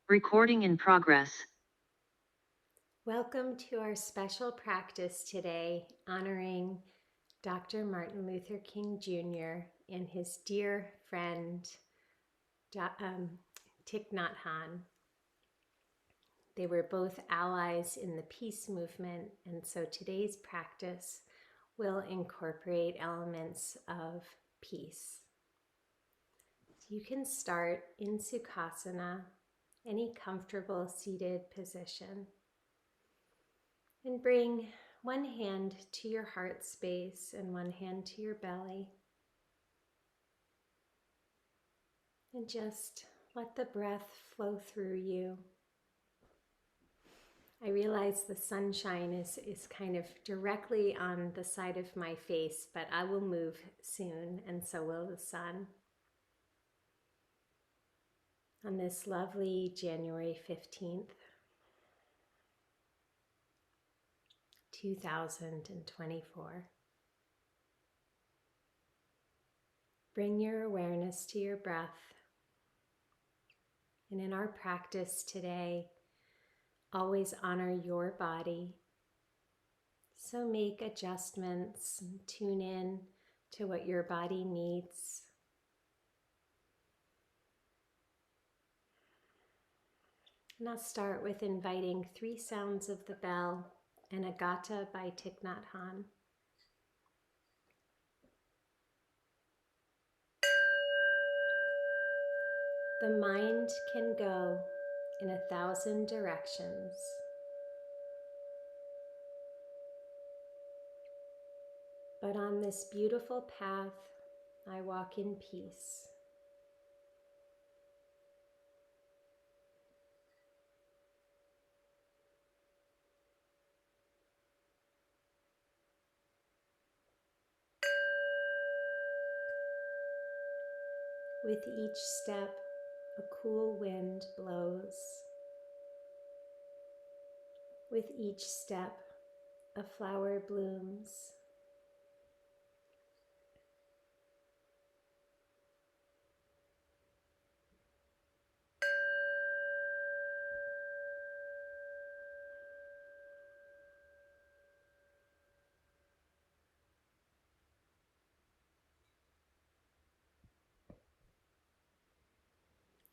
Recording in progress. Welcome to our special practice today, honoring Dr. Martin Luther King Jr. and his dear friend, Thich Nhat Hanh. They were both allies in the peace movement, and so today's practice will incorporate elements of peace. You can start in Sukhasana, any comfortable seated position. And bring one hand to your heart space and one hand to your belly. And just let the breath flow through you. I realize the sunshine is kind of directly on the side of my face, but I will move soon, and so will the sun. On this lovely January 15th, 2024. Bring your awareness to your breath. And in our practice today, always honor your body. So make adjustments and tune in to what your body needs. And I'll start with inviting 3 sounds of the bell and a Gata by Thich Nhat Hanh. The mind can go in 1,000 directions. But on this beautiful path, I walk in peace. With each step, a cool wind blows. With each step, a flower blooms.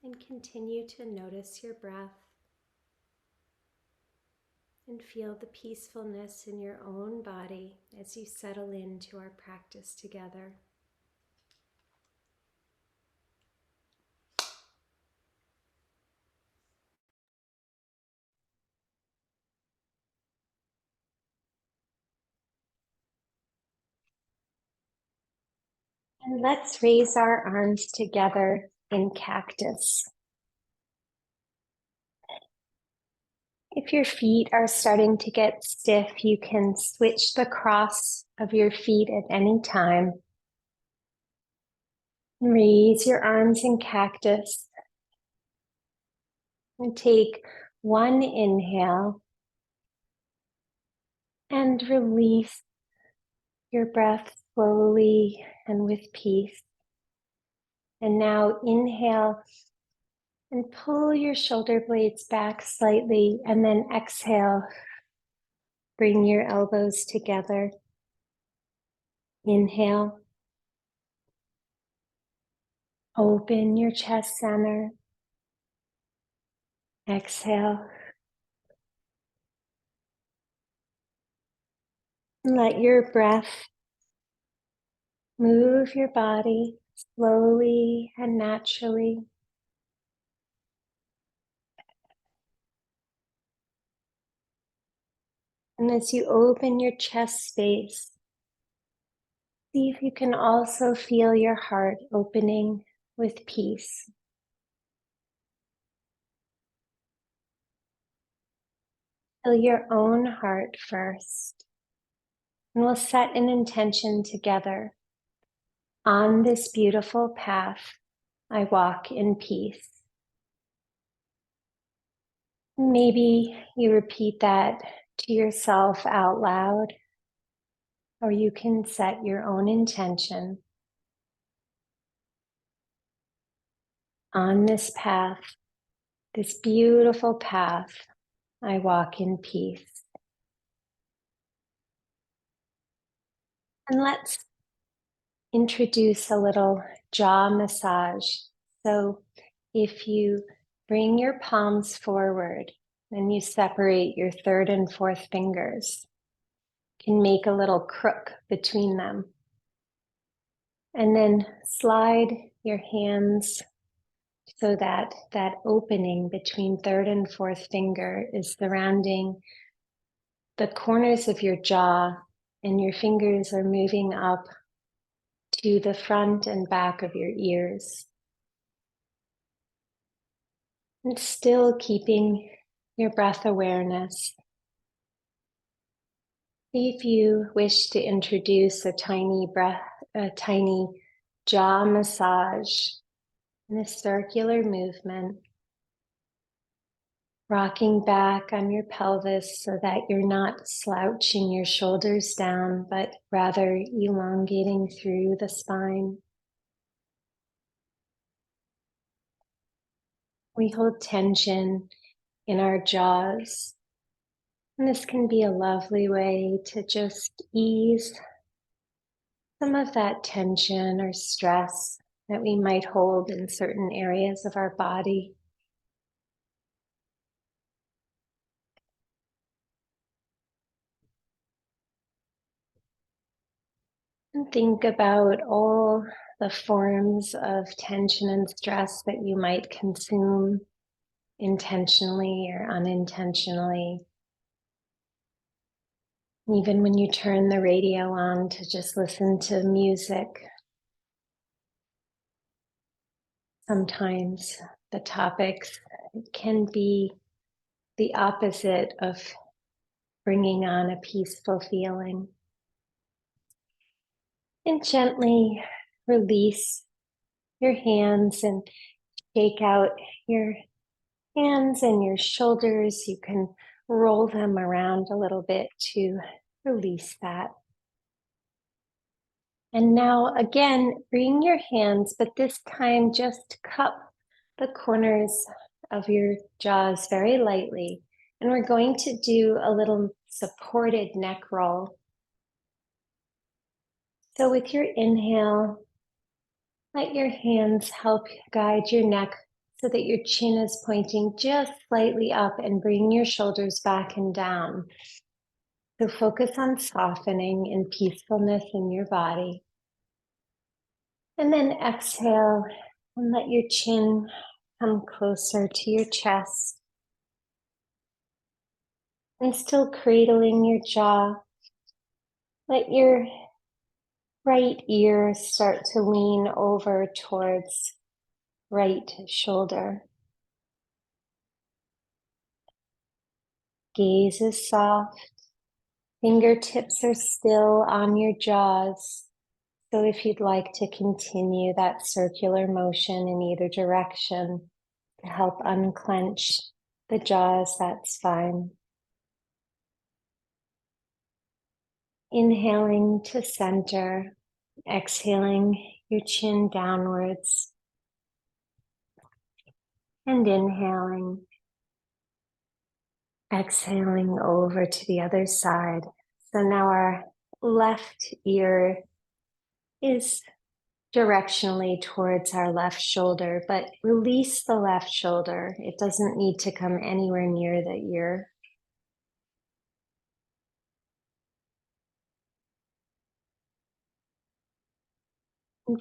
And continue to notice your breath and feel the peacefulness in your own body as you settle into our practice together. And let's raise our arms together in cactus. If your feet are starting to get stiff, you can switch the cross of your feet at any time. Raise your arms in cactus and take one inhale and release your breath slowly and with peace. And now inhale and pull your shoulder blades back slightly, and then exhale. Bring your elbows together. Inhale. Open your chest center. Exhale. Let your breath move your body slowly and naturally. And as you open your chest space, see if you can also feel your heart opening with peace. Feel your own heart first. And we'll set an intention together. On this beautiful path, I walk in peace. Maybe you repeat that to yourself out loud, or you can set your own intention. On this path, this beautiful path, I walk in peace. And let's introduce a little jaw massage. So if you bring your palms forward and you separate your third and fourth fingers, you can make a little crook between them. And then slide your hands so that that opening between third and fourth finger is surrounding the corners of your jaw, and your fingers are moving up to the front and back of your ears. And still keeping your breath awareness. If you wish to introduce a tiny jaw massage in a circular movement, rocking back on your pelvis so that you're not slouching your shoulders down, but rather elongating through the spine. We hold tension in our jaws, and this can be a lovely way to just ease some of that tension or stress that we might hold in certain areas of our body. And think about all the forms of tension and stress that you might consume intentionally or unintentionally. Even when you turn the radio on to just listen to music, sometimes the topics can be the opposite of bringing on a peaceful feeling. And gently release your hands and shake out your hands and your shoulders. You can roll them around a little bit to release that. And now again, bring your hands, but this time just cup the corners of your jaws very lightly. And we're going to do a little supported neck roll. So with your inhale, let your hands help guide your neck so that your chin is pointing just slightly up, and bring your shoulders back and down. So focus on softening and peacefulness in your body. And then exhale and let your chin come closer to your chest. And still cradling your jaw, let your right ear start to lean over towards right shoulder. Gaze is soft. Fingertips are still on your jaws. So if you'd like to continue that circular motion in either direction to help unclench the jaws, that's fine. Inhaling to center, exhaling your chin downwards, and inhaling, exhaling over to the other side. So now our left ear is directionally towards our left shoulder, but release the left shoulder. It doesn't need to come anywhere near the ear.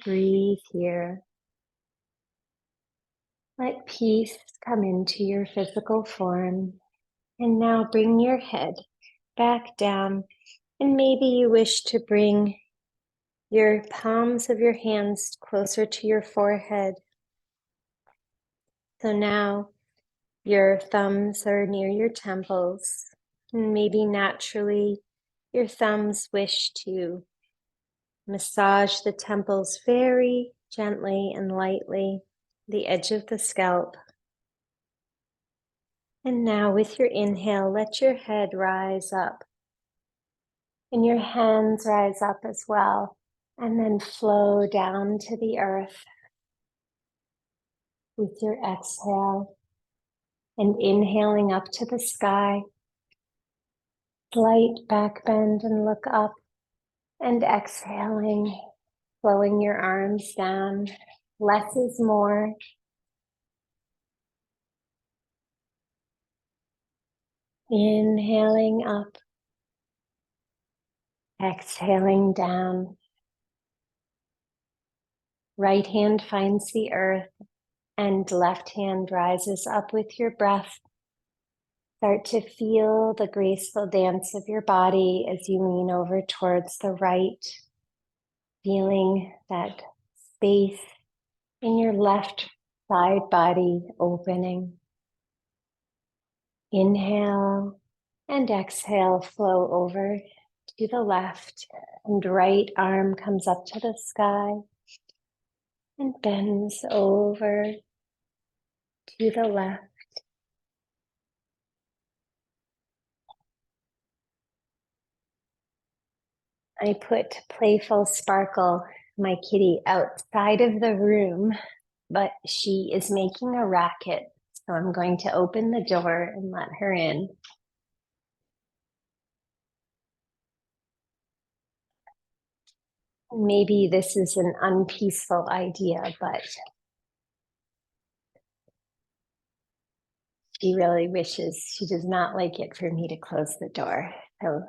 Breathe here. Let peace come into your physical form. And now bring your head back down. And maybe you wish to bring your palms of your hands closer to your forehead. So now your thumbs are near your temples. And maybe naturally your thumbs wish to massage the temples very gently and lightly, the edge of the scalp. And now with your inhale, let your head rise up. And your hands rise up as well. And then flow down to the earth with your exhale. And inhaling up to the sky, slight back bend and look up. And exhaling, flowing your arms down. Less is more. Inhaling up, exhaling down. Right hand finds the earth and left hand rises up with your breath. Start to feel the graceful dance of your body as you lean over towards the right, feeling that space in your left side body opening. Inhale and exhale, flow over to the left, and right arm comes up to the sky and bends over to the left. I put Playful Sparkle, my kitty, outside of the room, but she is making a racket. So I'm going to open the door and let her in. Maybe this is an unpeaceful idea, but she really wishes, she does not like it for me to close the door. So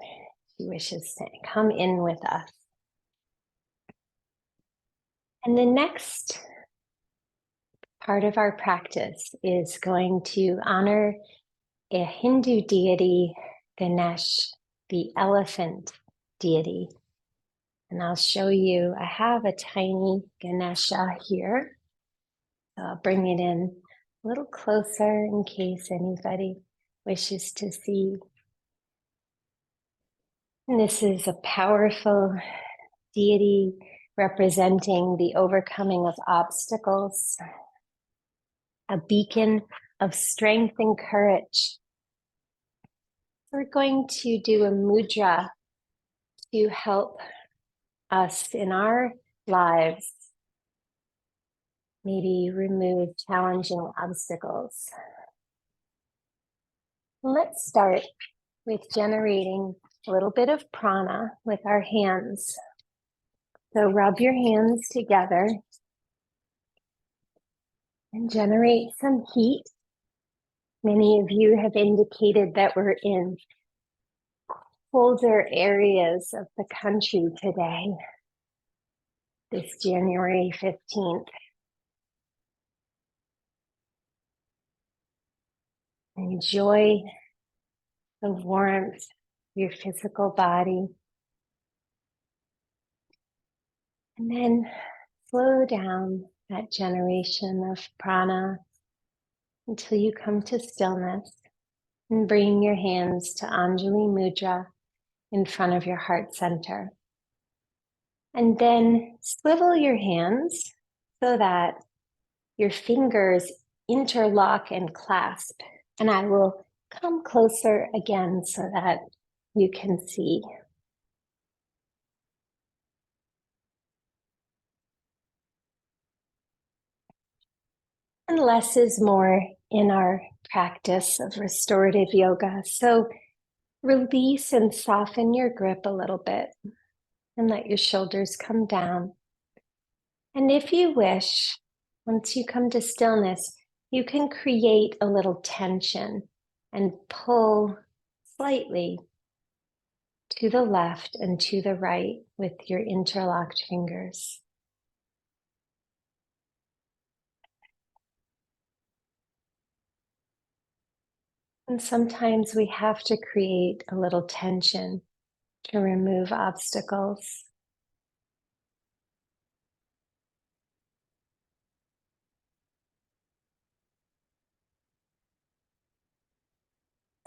she wishes to come in with us. And the next part of our practice is going to honor a Hindu deity, Ganesh, the elephant deity. And I'll show you, I have a tiny Ganesha here. So I'll bring it in a little closer in case anybody wishes to see. And this is a powerful deity representing the overcoming of obstacles, a beacon of strength and courage. We're going to do a mudra to help us in our lives maybe remove challenging obstacles. Let's start with generating a little bit of prana with our hands. So rub your hands together and generate some heat. Many of you have indicated that we're in colder areas of the country today, this January 15th. Enjoy the warmth of your physical body. And then slow down that generation of prana until you come to stillness, and bring your hands to Anjali Mudra in front of your heart center. And then swivel your hands so that your fingers interlock and clasp. And I will come closer again so that you can see. And less is more in our practice of restorative yoga. So release and soften your grip a little bit and let your shoulders come down. And if you wish, once you come to stillness, you can create a little tension and pull slightly to the left and to the right with your interlocked fingers. And sometimes we have to create a little tension to remove obstacles.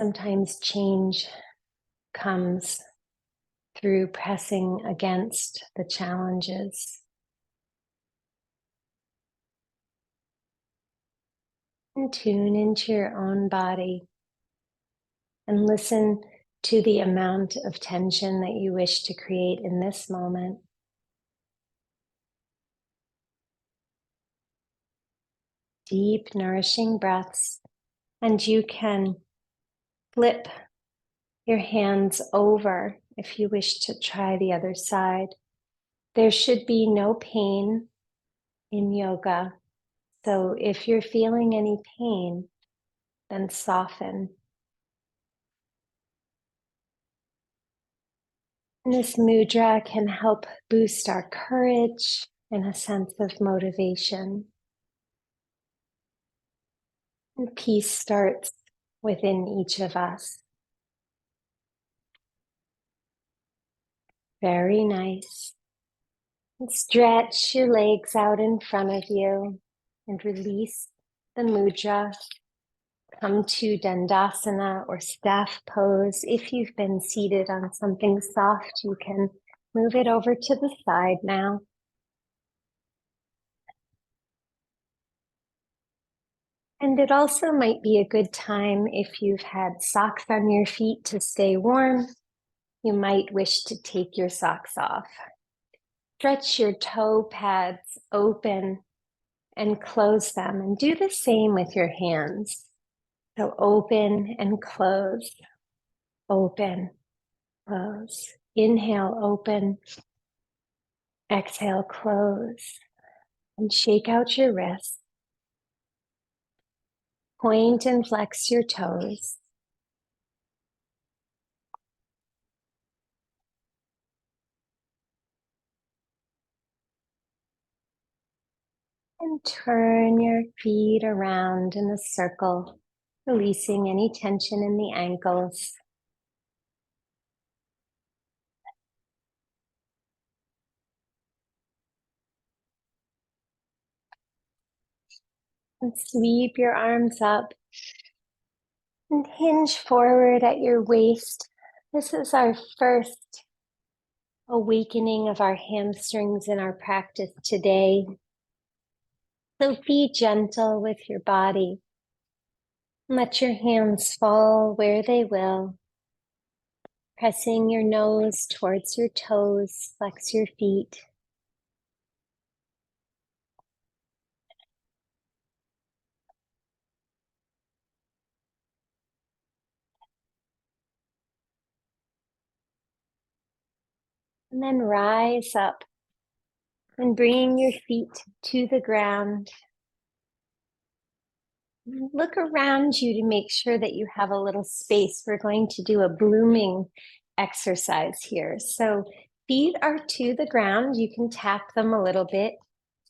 Sometimes change comes through pressing against the challenges. And tune into your own body and listen to the amount of tension that you wish to create in this moment. Deep, nourishing breaths And you can flip your hands over if you wish to try the other side. There should be no pain in yoga. So if you're feeling any pain, then soften. And this mudra can help boost our courage and a sense of motivation. And peace starts within each of us. Very nice. And stretch your legs out in front of you and release the mudra. Come to Dandasana or staff pose. If you've been seated on something soft, you can move it over to the side now. And it also might be a good time if you've had socks on your feet to stay warm. You might wish to take your socks off. Stretch your toe pads open and close them, and do the same with your hands. So open and close, open, close. Inhale, open. Exhale, close. And shake out your wrists. Point and flex your toes. And turn your feet around in a circle, releasing any tension in the ankles. And sweep your arms up and hinge forward at your waist. This is our first awakening of our hamstrings in our practice today. So be gentle with your body. Let your hands fall where they will. Pressing your nose towards your toes, flex your feet. And then rise up and bring your feet to the ground. Look around you to make sure that you have a little space. We're going to do a blooming exercise here. So feet are to the ground. You can tap them a little bit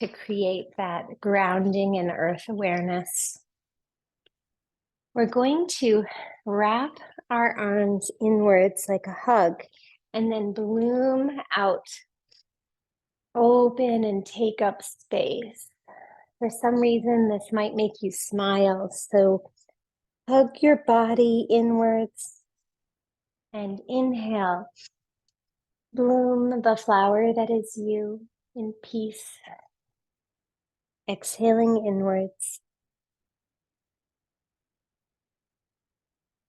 to create that grounding and earth awareness. We're going to wrap our arms inwards like a hug and then bloom out. Open and take up space. For some reason, this might make you smile. So hug your body inwards and inhale. Bloom the flower that is you in peace. Exhaling inwards.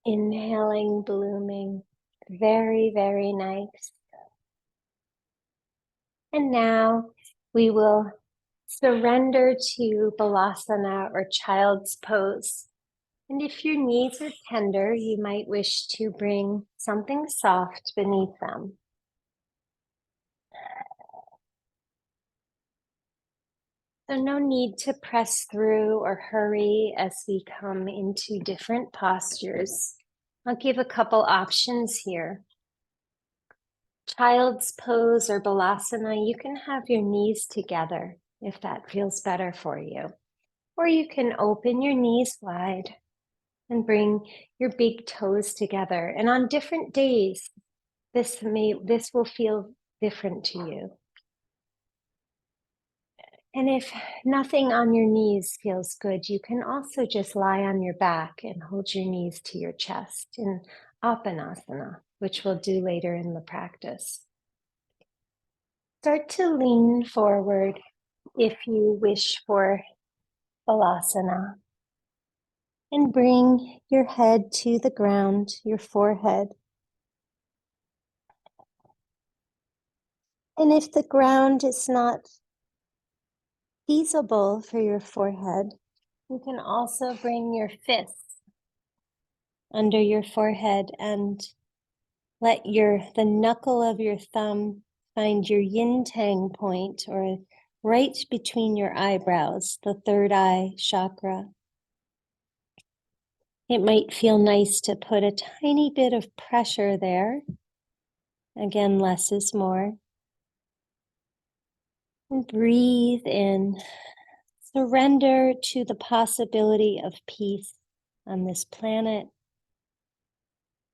Inhaling, blooming. Very, very nice. And now we will surrender to Balasana or child's pose. And if your knees are tender, you might wish to bring something soft beneath them. So no need to press through or hurry as we come into different postures. I'll give a couple options here. Child's pose or Balasana, you can have your knees together if that feels better for you. Or you can open your knees wide and bring your big toes together. And on different days, this will feel different to you. And if nothing on your knees feels good, you can also just lie on your back and hold your knees to your chest in Apanasana, which we'll do later in the practice. Start to lean forward if you wish for Balasana. And bring your head to the ground, your forehead. And if the ground is not feasible for your forehead, you can also bring your fists under your forehead and let the knuckle of your thumb find your yin tang point, or right between your eyebrows, the third eye chakra. It might feel nice to put a tiny bit of pressure there. Again, less is more. And breathe in. Surrender to the possibility of peace on this planet,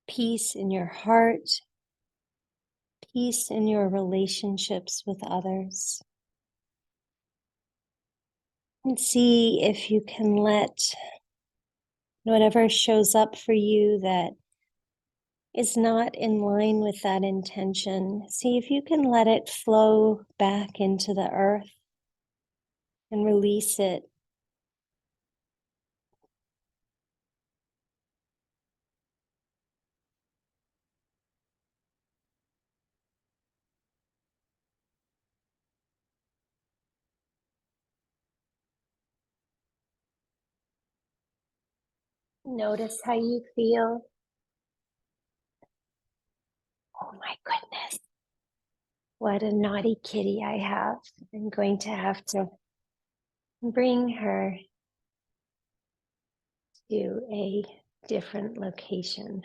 peace in your heart, peace in your relationships with others. And see if you can let whatever shows up for you that is not in line with that intention, see if you can let it flow back into the earth and release it. Notice how you feel. Oh my goodness, what a naughty kitty I have. I'm going to have to bring her to a different location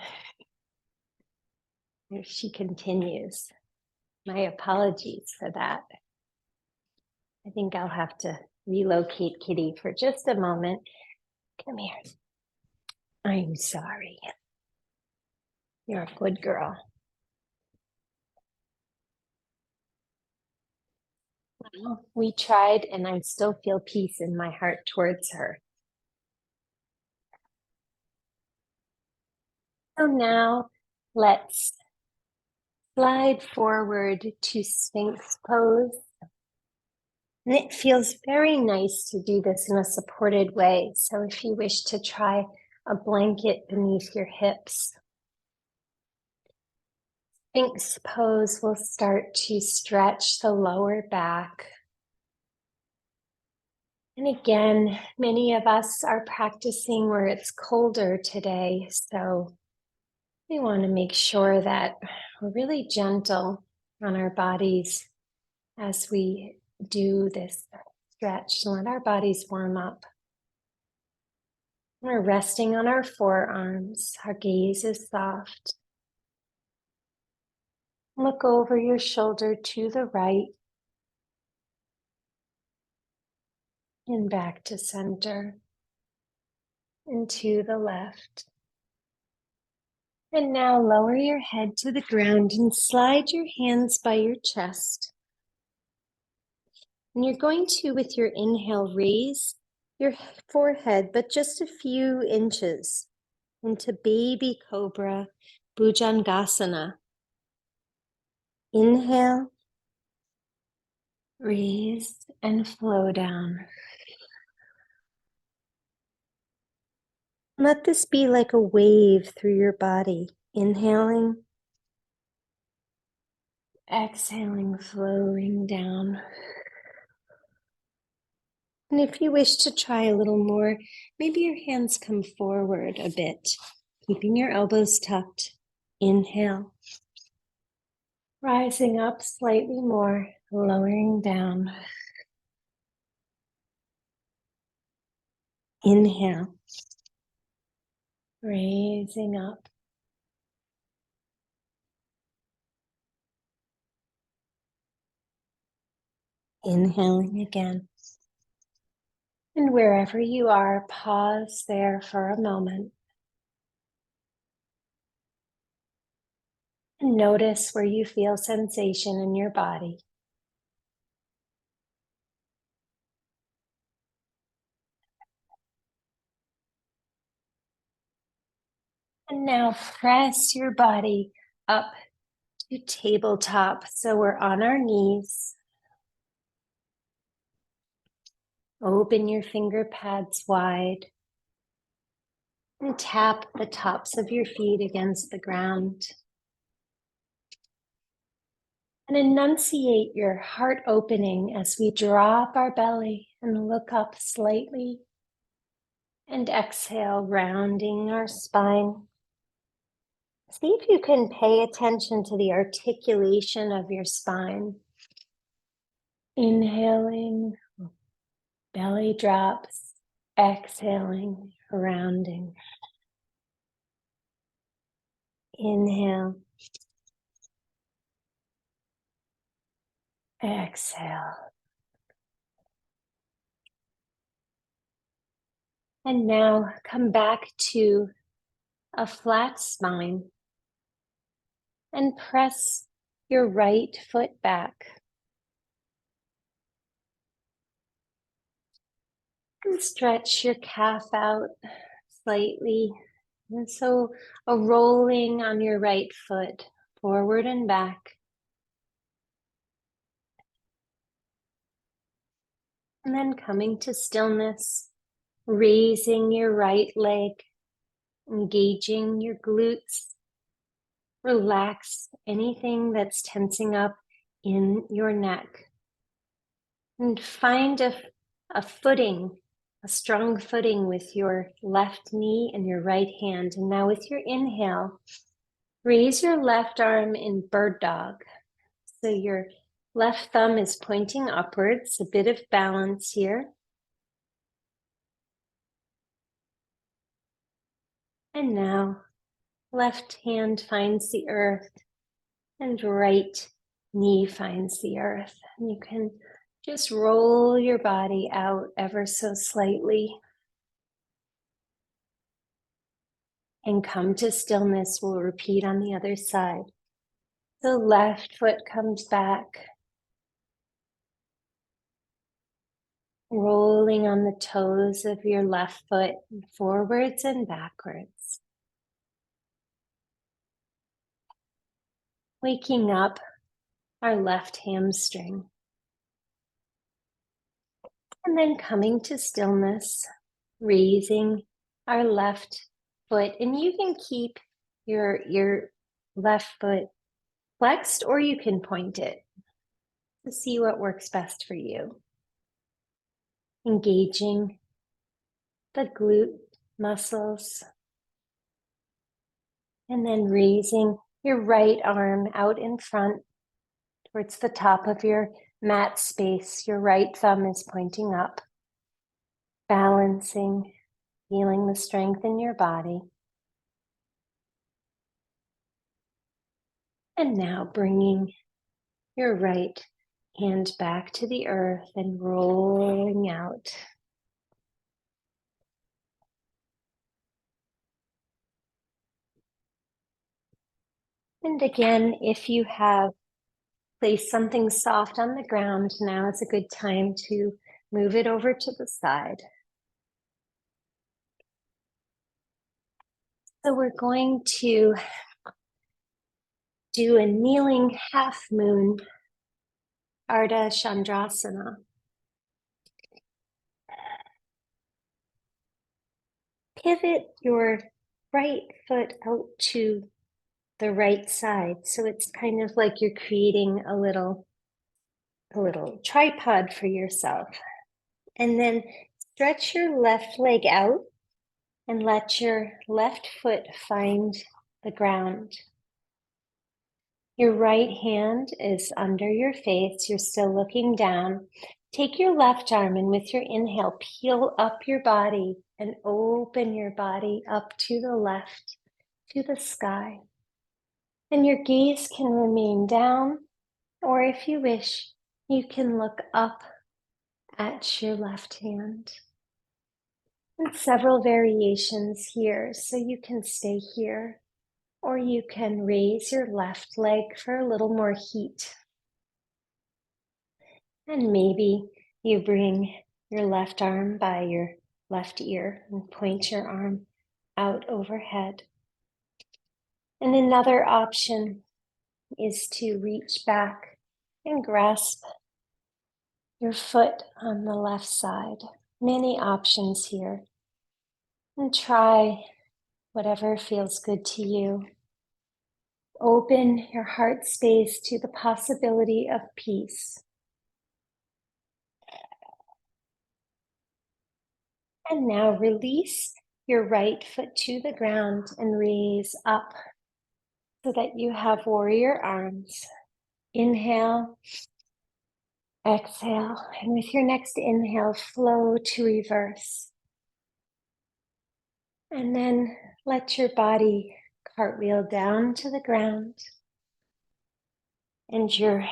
if she continues. My apologies for that. I think I'll have to relocate Kitty for just a moment. Come here. I'm sorry. You're a good girl. Well, we tried, and I still feel peace in my heart towards her. So now let's slide forward to Sphinx pose. And it feels very nice to do this in a supported way. So if you wish to try a blanket beneath your hips, Sphinx pose will start to stretch the lower back. And again, many of us are practicing where it's colder today. So we want to make sure that we're really gentle on our bodies as we do this stretch and let our bodies warm up. We're resting on our forearms. Our gaze is soft. Look over your shoulder to the right and back to center and to the left. And now lower your head to the ground and slide your hands by your chest. And you're going to, with your inhale, raise your forehead, but just a few inches into baby cobra bhujangasana. Inhale, raise and flow down. Let this be like a wave through your body. Inhaling, exhaling, flowing down. And if you wish to try a little more, maybe your hands come forward a bit, keeping your elbows tucked. Inhale, rising up slightly more, lowering down. Inhale, raising up. Inhaling again. And wherever you are, pause there for a moment. And notice where you feel sensation in your body. And now press your body up to tabletop. So we're on our knees. Open your finger pads wide and tap the tops of your feet against the ground. And enunciate your heart opening as we drop our belly and look up slightly. And exhale, rounding our spine. See if you can pay attention to the articulation of your spine. Inhaling, belly drops. Exhaling, rounding. Inhale. Exhale. And now come back to a flat spine and press your right foot back. And stretch your calf out slightly. And so a rolling on your right foot, forward and back. And then coming to stillness, raising your right leg, engaging your glutes. Relax anything that's tensing up in your neck. And find a footing, a strong footing with your left knee and your right hand. And now with your inhale, raise your left arm in bird dog. So your left thumb is pointing upwards, a bit of balance here. And now left hand finds the earth and right knee finds the earth. And you can just roll your body out ever so slightly. And come to stillness. We'll repeat on the other side. The left foot comes back. Rolling on the toes of your left foot, forwards and backwards. Waking up our left hamstring. And then coming to stillness, raising our left foot. And you can keep your left foot flexed or you can point it to see what works best for you. Engaging the glute muscles. And then raising your right arm out in front towards the top of your mat space. Your right thumb is pointing up. Balancing, feeling the strength in your body. And now bringing your right hand back to the earth and rolling out. And again, if you have placed something soft on the ground, now is a good time to move it over to the side. So we're going to do a kneeling half moon, Ardha Chandrasana. Pivot your right foot out to the right side. So it's kind of like you're creating a little tripod for yourself. And then stretch your left leg out and let your left foot find the ground. Your right hand is under your face. You're still looking down. Take your left arm and with your inhale, peel up your body and open your body up to the left, to the sky. And your gaze can remain down, or if you wish, you can look up at your left hand. And several variations here, so you can stay here, or you can raise your left leg for a little more heat. And maybe you bring your left arm by your left ear and point your arm out overhead. And another option is to reach back and grasp your foot on the left side. Many options here. And try whatever feels good to you. Open your heart space to the possibility of peace. And now release your right foot to the ground and raise up so that you have warrior arms. Inhale, exhale, and with your next inhale, flow to reverse. And then let your body cartwheel down to the ground. And your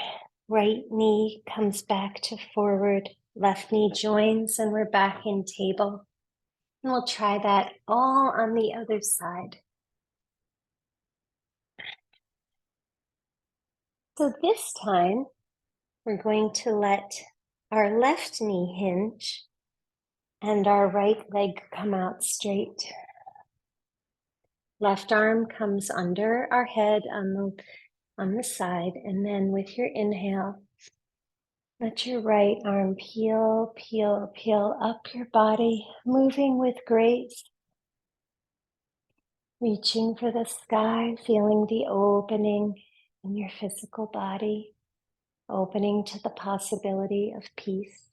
right knee comes back to forward, left knee joins, and we're back in table. And we'll try that all on the other side. So this time, we're going to let our left knee hinge and our right leg come out straight. Left arm comes under our head on the side, and then with your inhale, let your right arm peel, peel, peel up your body, moving with grace, reaching for the sky, feeling the opening in your physical body, opening to the possibility of peace.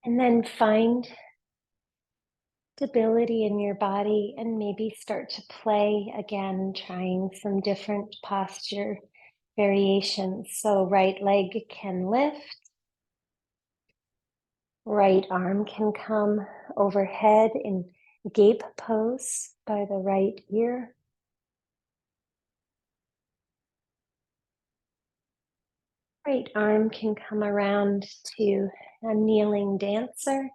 And then find stability in your body and maybe start to play again, trying some different posture variations. So right leg can lift, right arm can come overhead in gape pose by the right ear. Right arm can come around to a kneeling dancer.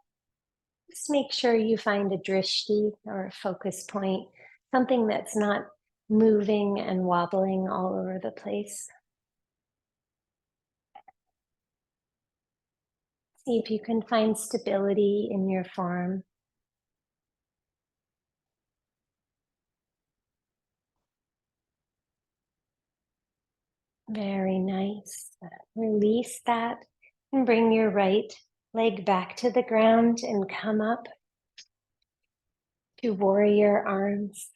Just make sure you find a drishti or a focus point, something that's not moving and wobbling all over the place. See if you can find stability in your form. Very nice. Release that and bring your right leg back to the ground and come up to warrior arms.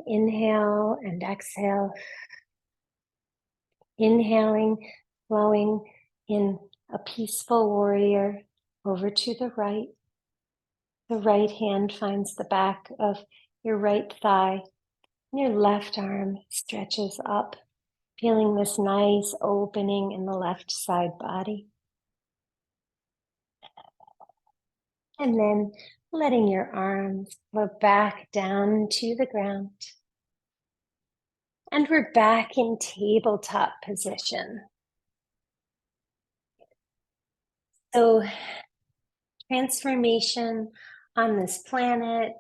Inhale and exhale. Inhaling, flowing in a peaceful warrior over to the right. The right hand finds the back of your right thigh. And your left arm stretches up, feeling this nice opening in the left side body. And then letting your arms flow back down to the ground. And we're back in tabletop position. So transformation on this planet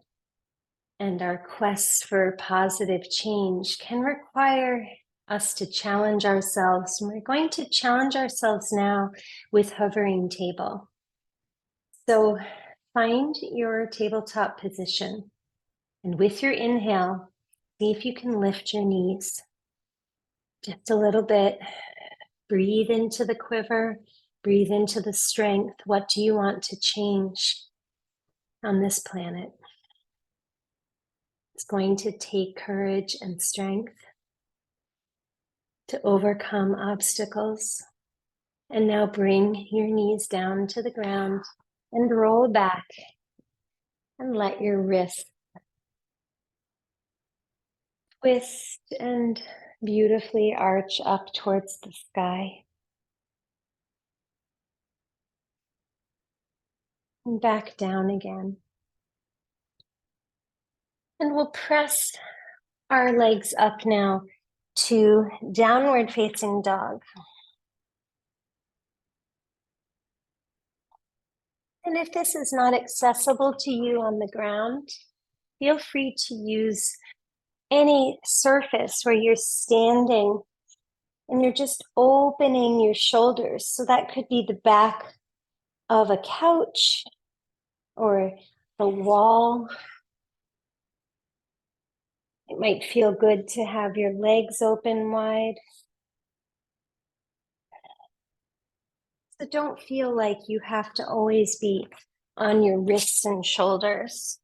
and our quest for positive change can require us to challenge ourselves. And we're going to challenge ourselves now with hovering table. So find your tabletop position. And with your inhale, see if you can lift your knees just a little bit. Breathe into the quiver, breathe into the strength. What do you want to change on this planet? It's going to take courage and strength to overcome obstacles. And now bring your knees down to the ground and roll back and let your wrists twist and beautifully arch up towards the sky. And back down again. And we'll press our legs up now to downward facing dog. And if this is not accessible to you on the ground, feel free to use any surface where you're standing and you're just opening your shoulders. So that could be the back of a couch or the wall. It might feel good to have your legs open wide. So don't feel like you have to always be on your wrists and shoulders.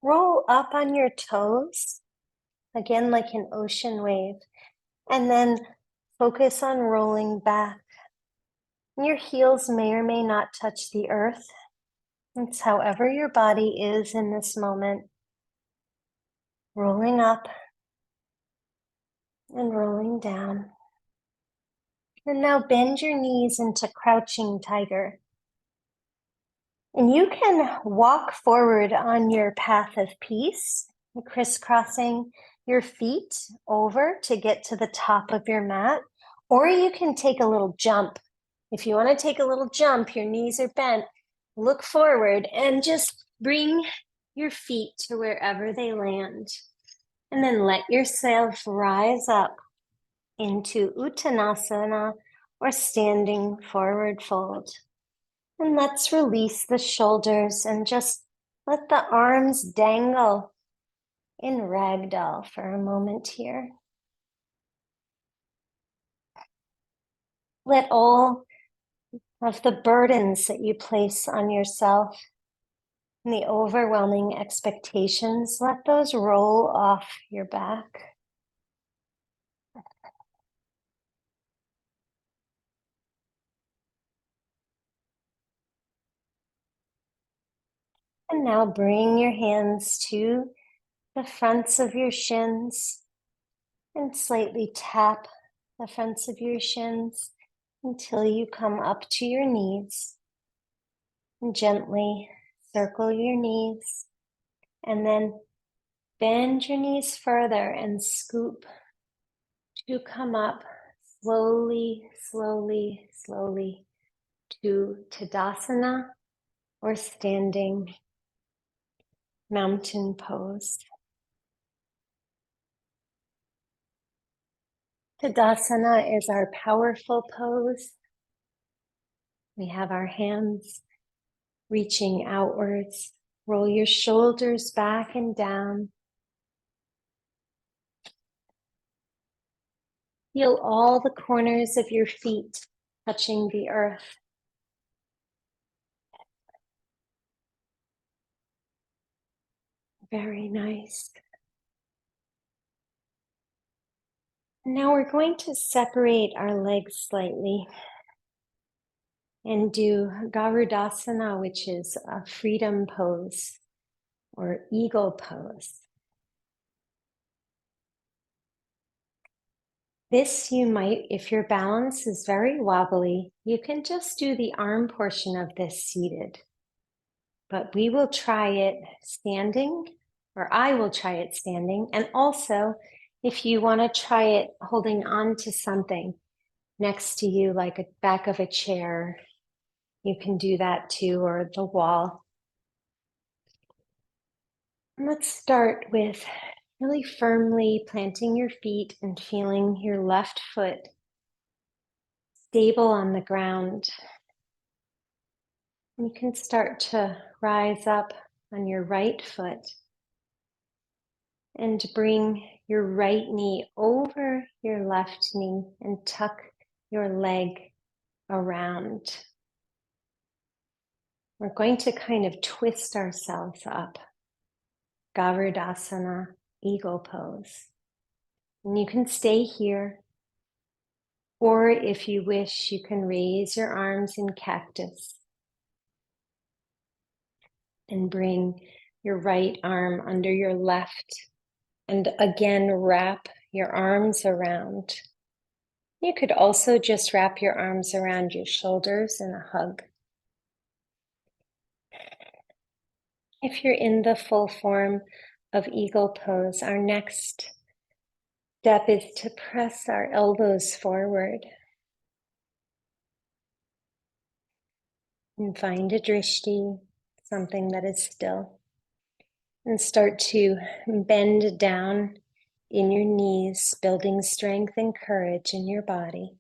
Roll up on your toes, again like an ocean wave, and then focus on rolling back. Your heels may or may not touch the earth. It's however your body is in this moment, rolling up and rolling down. And now bend your knees into crouching tiger. And you can walk forward on your path of peace, crisscrossing your feet over to get to the top of your mat, or you can take a little jump. If you want to take a little jump, your knees are bent, look forward and just bring your feet to wherever they land. And then let yourself rise up into Uttanasana or standing forward fold. And let's release the shoulders and just let the arms dangle in ragdoll for a moment here. Let all of the burdens that you place on yourself and the overwhelming expectations, let those roll off your back. And now bring your hands to the fronts of your shins and slightly tap the fronts of your shins until you come up to your knees. And gently circle your knees and then bend your knees further and scoop to come up slowly, slowly, slowly to Tadasana or standing mountain pose. Tadasana is our powerful pose. We have our hands reaching outwards. Roll your shoulders back and down. Feel all the corners of your feet touching the earth. Very nice. Now we're going to separate our legs slightly and do Garudasana, which is a freedom pose or eagle pose. This you might, if your balance is very wobbly, you can just do the arm portion of this seated. But we will try it standing, or I will try it standing. And also, if you want to try it holding on to something next to you, like a back of a chair, you can do that too, or the wall. And let's start with really firmly planting your feet and feeling your left foot stable on the ground. You can start to rise up on your right foot and bring your right knee over your left knee and tuck your leg around. We're going to kind of twist ourselves up. Garudasana, eagle pose. And you can stay here, or if you wish, you can raise your arms in cactus and bring your right arm under your left and again wrap your arms around. You could also just wrap your arms around your shoulders in a hug. If you're in the full form of eagle pose, our next step is to press our elbows forward and find a drishti, something that is still, and start to bend down in your knees, building strength and courage in your body.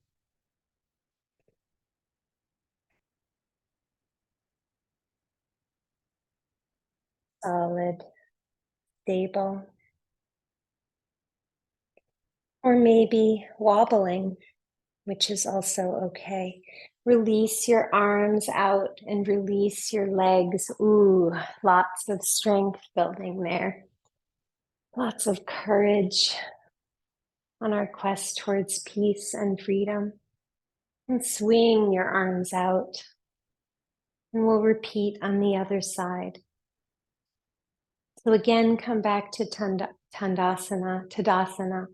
Solid, stable, or maybe wobbling, which is also okay. Release your arms out and release your legs. Ooh, lots of strength building there. Lots of courage on our quest towards peace and freedom. And swing your arms out. And we'll repeat on the other side. So again, come back to Tadasana,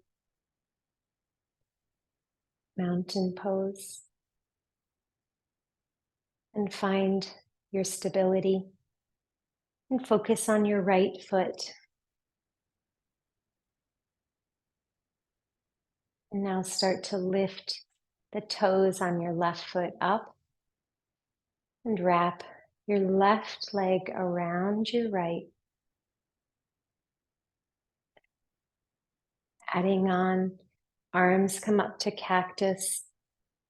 mountain pose, and find your stability. And focus on your right foot. And now start to lift the toes on your left foot up and wrap your left leg around your right. Adding on, arms come up to cactus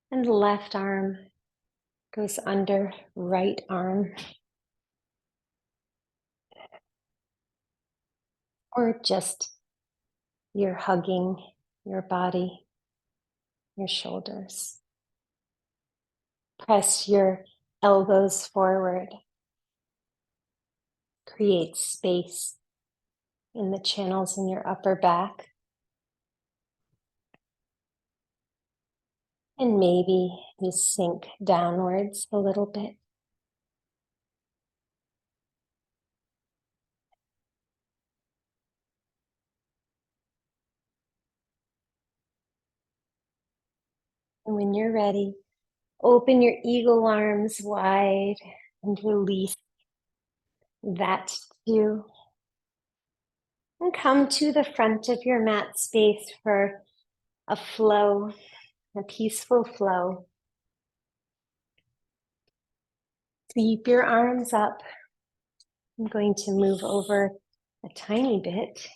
and left arm goes under right arm. Or just you're hugging your body, your shoulders. Press your elbows forward. Create space in the channels in your upper back. And maybe you sink downwards a little bit. And when you're ready, open your eagle arms wide and release that too. And come to the front of your mat space for a flow, a peaceful flow. Sweep your arms up. I'm going to move over a tiny bit.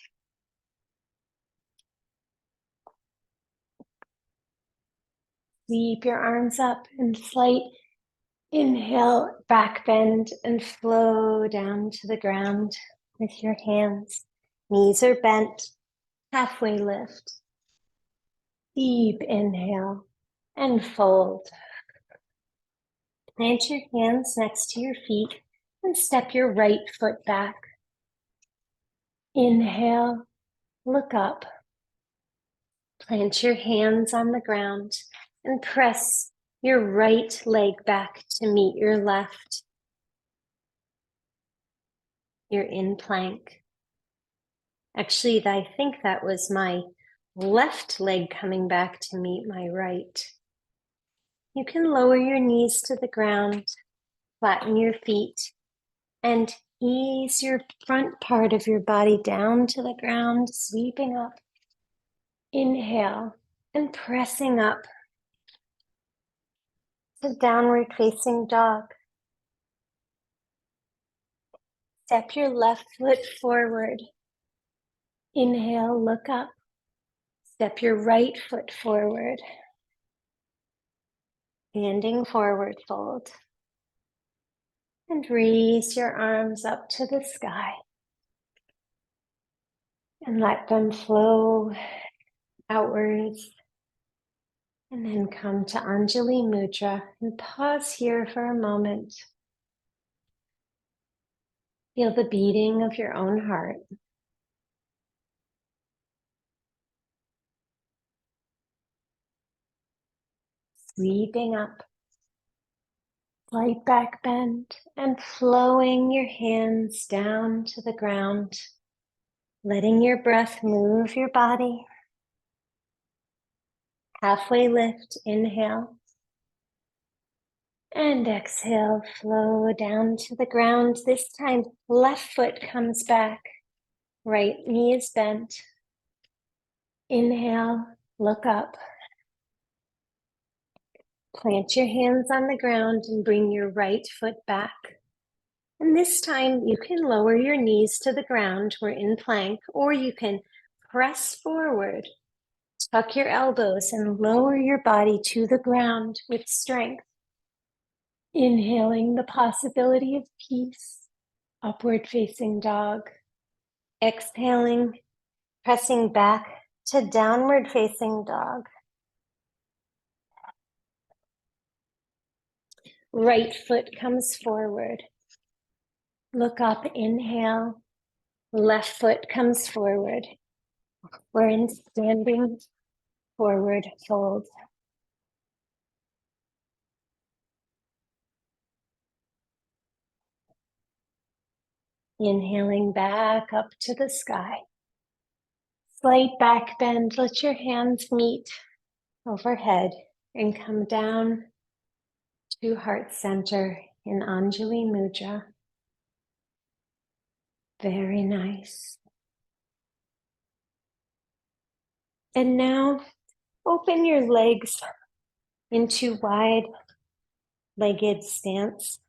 Sweep your arms up and slight inhale, back bend and flow down to the ground with your hands. Knees are bent, halfway lift. Deep inhale and fold. Plant your hands next to your feet and step your right foot back. Inhale, look up. Plant your hands on the ground and press your right leg back to meet your left. You're in plank. Actually, I think that was my left leg coming back to meet my right. You can lower your knees to the ground, flatten your feet, and ease your front part of your body down to the ground, sweeping up. Inhale and pressing up to downward facing dog. Step your left foot forward. Inhale, look up. Step your right foot forward. Standing forward fold. And raise your arms up to the sky. And let them flow outwards. And then come to Anjali Mudra and pause here for a moment. Feel the beating of your own heart. Sweeping up, slight back bend, and flowing your hands down to the ground. Letting your breath move your body. Halfway lift, inhale. And exhale, flow down to the ground. This time, left foot comes back. Right knee is bent. Inhale, look up. Plant your hands on the ground and bring your right foot back. And this time, you can lower your knees to the ground. We're in plank, or you can press forward. Tuck your elbows and lower your body to the ground with strength. Inhaling the possibility of peace, upward facing dog. Exhaling, pressing back to downward facing dog. Right foot comes forward. Look up, inhale. Left foot comes forward. We're in standing forward fold. Inhaling back up to the sky. Slight back bend. Let your hands meet overhead and come down to heart center in Anjali Mudra. Very nice. And now open your legs into wide-legged stance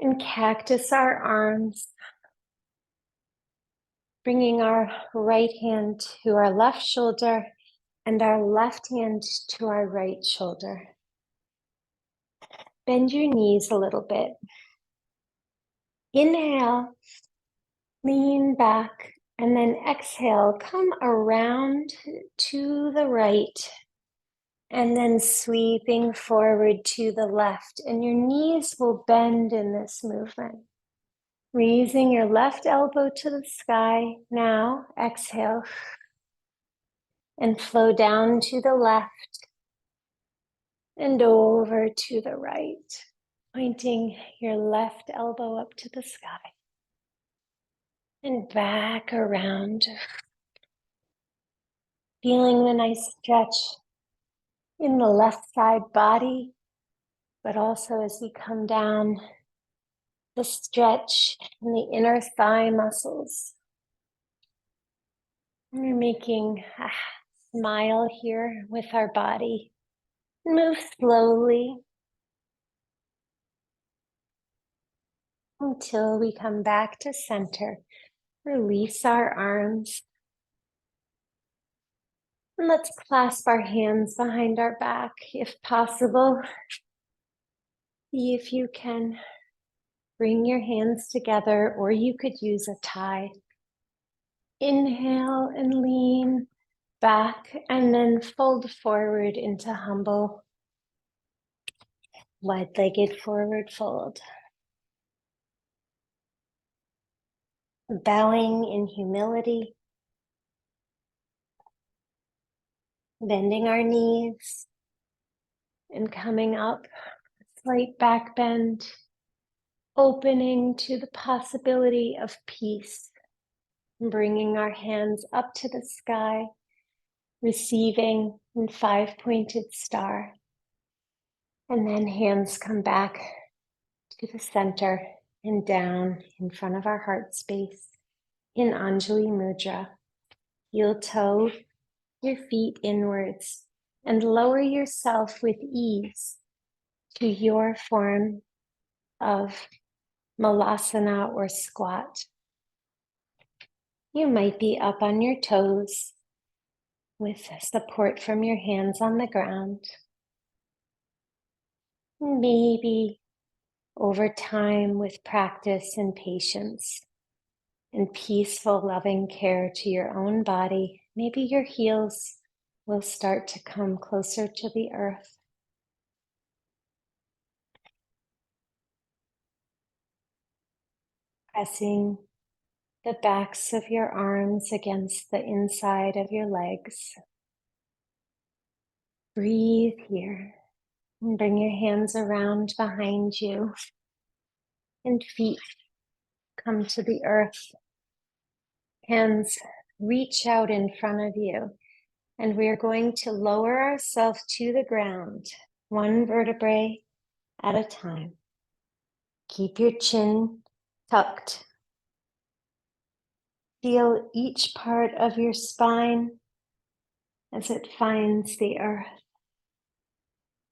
and cactus our arms, bringing our right hand to our left shoulder and our left hand to our right shoulder. Bend your knees a little bit. Inhale, lean back, and then exhale, come around to the right, and then sweeping forward to the left. And your knees will bend in this movement. Raising your left elbow to the sky. Now, exhale, and flow down to the left and over to the right, pointing your left elbow up to the sky and back around. Feeling the nice stretch in the left side body, but also as we come down, the stretch in the inner thigh muscles. And we're making a smile here with our body. Move slowly until we come back to center. Release our arms. And let's clasp our hands behind our back if possible. See if you can bring your hands together, or you could use a tie. Inhale and lean back, and then fold forward into humble, wide-legged forward fold. Bowing in humility, bending our knees, and coming up, slight back bend, opening to the possibility of peace, bringing our hands up to the sky, receiving in five-pointed star, and then hands come back to the center and down in front of our heart space in Anjali Mudra. Heel toe your feet inwards and lower yourself with ease to your form of malasana or squat. You might be up on your toes with support from your hands on the ground. Maybe over time, with practice and patience and peaceful, loving care to your own body, maybe your heels will start to come closer to the earth. Pressing the backs of your arms against the inside of your legs. Breathe here and bring your hands around behind you and feet come to the earth. Hands reach out in front of you, and we are going to lower ourselves to the ground, one vertebrae at a time. Keep your chin tucked. Feel each part of your spine as it finds the earth.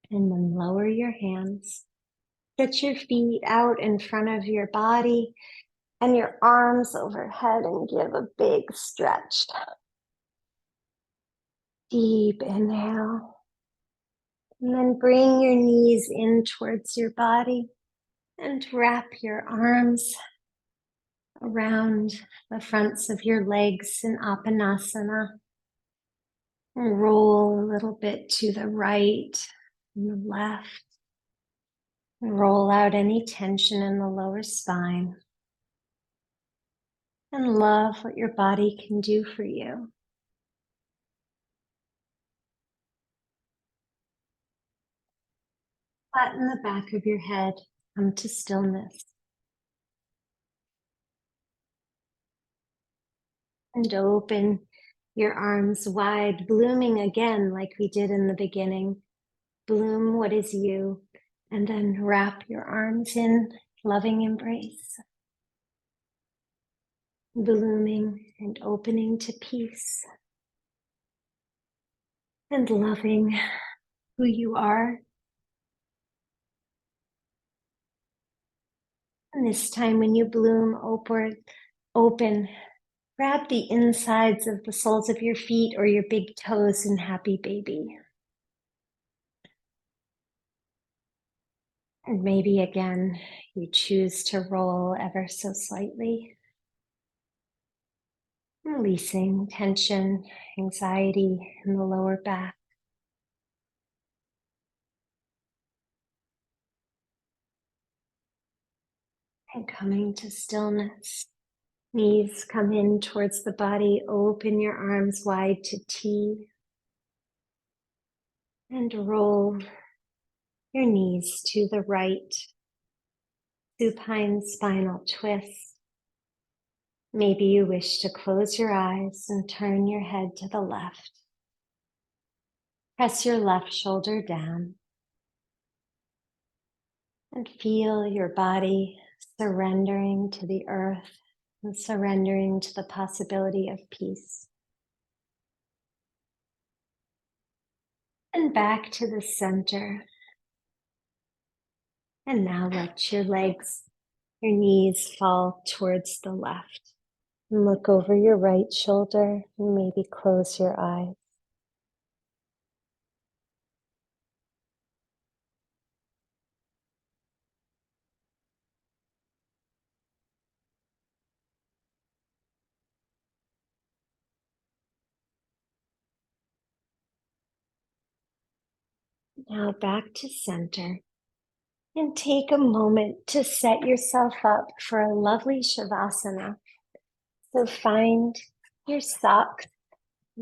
And then lower your hands. Stretch your feet out in front of your body and your arms overhead and give a big stretch. Deep inhale. And then bring your knees in towards your body and wrap your arms around the fronts of your legs in Apanasana. Roll a little bit to the right and the left. Roll out any tension in the lower spine. And love what your body can do for you. Flatten the back of your head. Come to stillness. And open your arms wide, blooming again like we did in the beginning. Bloom what is you, and then wrap your arms in loving embrace. Blooming and opening to peace. And loving who you are. And this time when you bloom open, grab the insides of the soles of your feet or your big toes in happy baby. And maybe again, you choose to roll ever so slightly, releasing tension, anxiety in the lower back. And coming to stillness. Knees come in towards the body, open your arms wide to T. And roll your knees to the right. Supine spinal twist. Maybe you wish to close your eyes and turn your head to the left. Press your left shoulder down and feel your body surrendering to the earth and surrendering to the possibility of peace. And back to the center. And now let your legs, your knees fall towards the left. And look over your right shoulder and maybe close your eyes. Now back to center. And take a moment to set yourself up for a lovely Shavasana. So find your socks,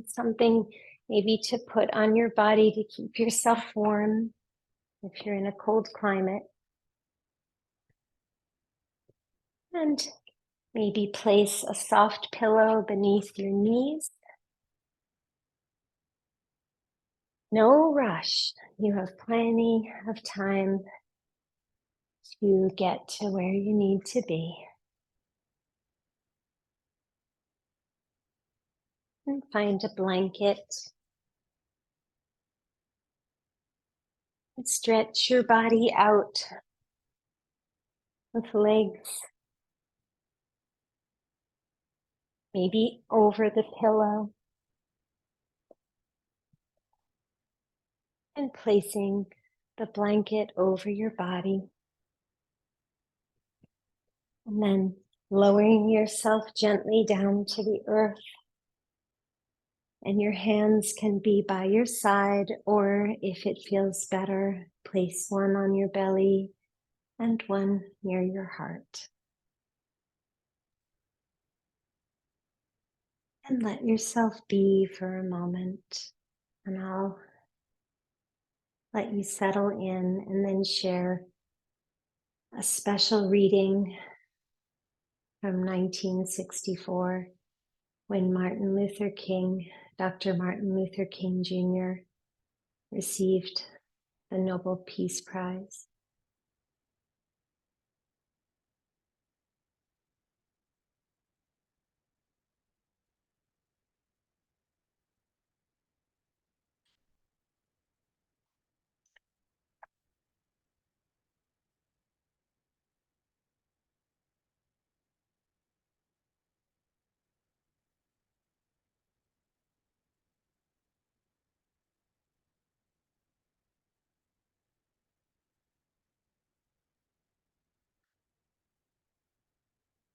something maybe to put on your body to keep yourself warm if you're in a cold climate. And maybe place a soft pillow beneath your knees. No rush. You have plenty of time to get to where you need to be. And find a blanket. And stretch your body out with legs maybe over the pillow. And placing the blanket over your body. And then lowering yourself gently down to the earth. And your hands can be by your side, or if it feels better, place one on your belly and one near your heart. And let yourself be for a moment. And I'll let you settle in and then share a special reading from 1964 when Dr. Martin Luther King Jr. received the Nobel Peace Prize.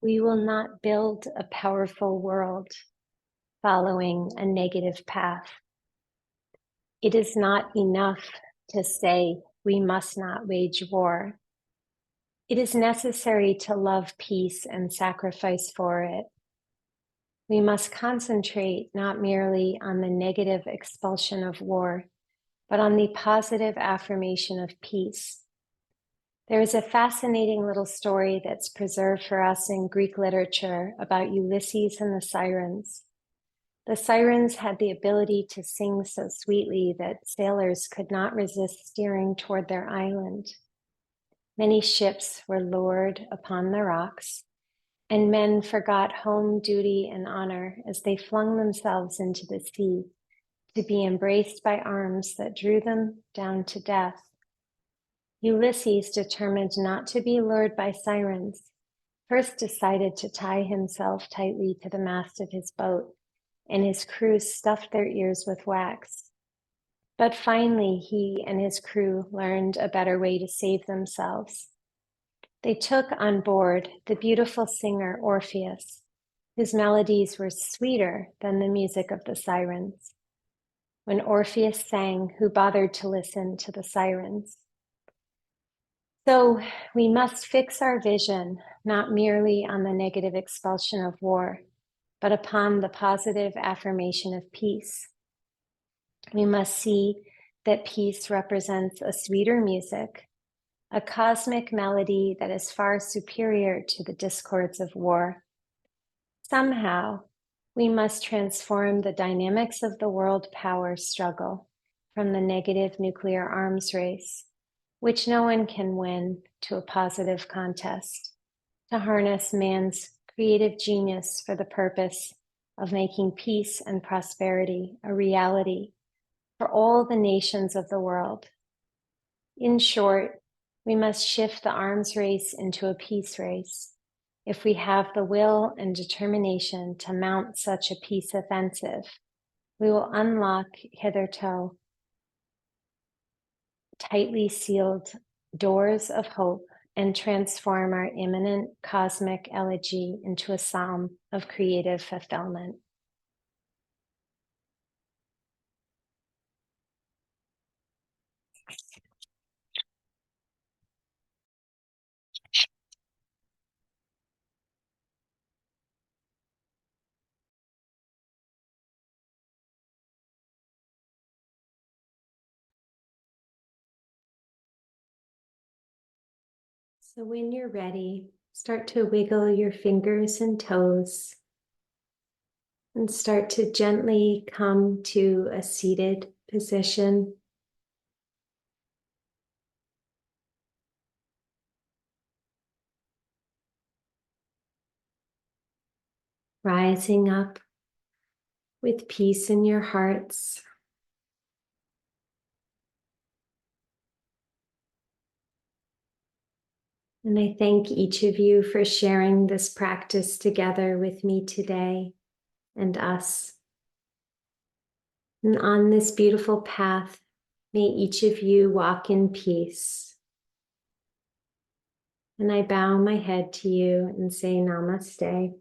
We will not build a powerful world following a negative path. It is not enough to say we must not wage war. It is necessary to love peace and sacrifice for it. We must concentrate not merely on the negative expulsion of war, but on the positive affirmation of peace. There is a fascinating little story that's preserved for us in Greek literature about Ulysses and the Sirens. The sirens had the ability to sing so sweetly that sailors could not resist steering toward their island. Many ships were lured upon the rocks, and men forgot home, duty, and honor as they flung themselves into the sea to be embraced by arms that drew them down to death. Ulysses, determined not to be lured by sirens, first decided to tie himself tightly to the mast of his boat, and his crew stuffed their ears with wax. But finally, he and his crew learned a better way to save themselves. They took on board the beautiful singer Orpheus, whose melodies were sweeter than the music of the sirens. When Orpheus sang, who bothered to listen to the sirens? So we must fix our vision not merely on the negative expulsion of war, but upon the positive affirmation of peace. We must see that peace represents a sweeter music, a cosmic melody that is far superior to the discords of war. Somehow, we must transform the dynamics of the world power struggle from the negative nuclear arms race, which no one can win, to a positive contest, to harness man's creative genius for the purpose of making peace and prosperity a reality for all the nations of the world. In short, we must shift the arms race into a peace race. If we have the will and determination to mount such a peace offensive, we will unlock hitherto tightly sealed doors of hope and transform our imminent cosmic elegy into a psalm of creative fulfillment. So when you're ready, start to wiggle your fingers and toes and start to gently come to a seated position. Rising up with peace in your hearts. And I thank each of you for sharing this practice together with me today and us. And on this beautiful path, may each of you walk in peace. And I bow my head to you and say namaste.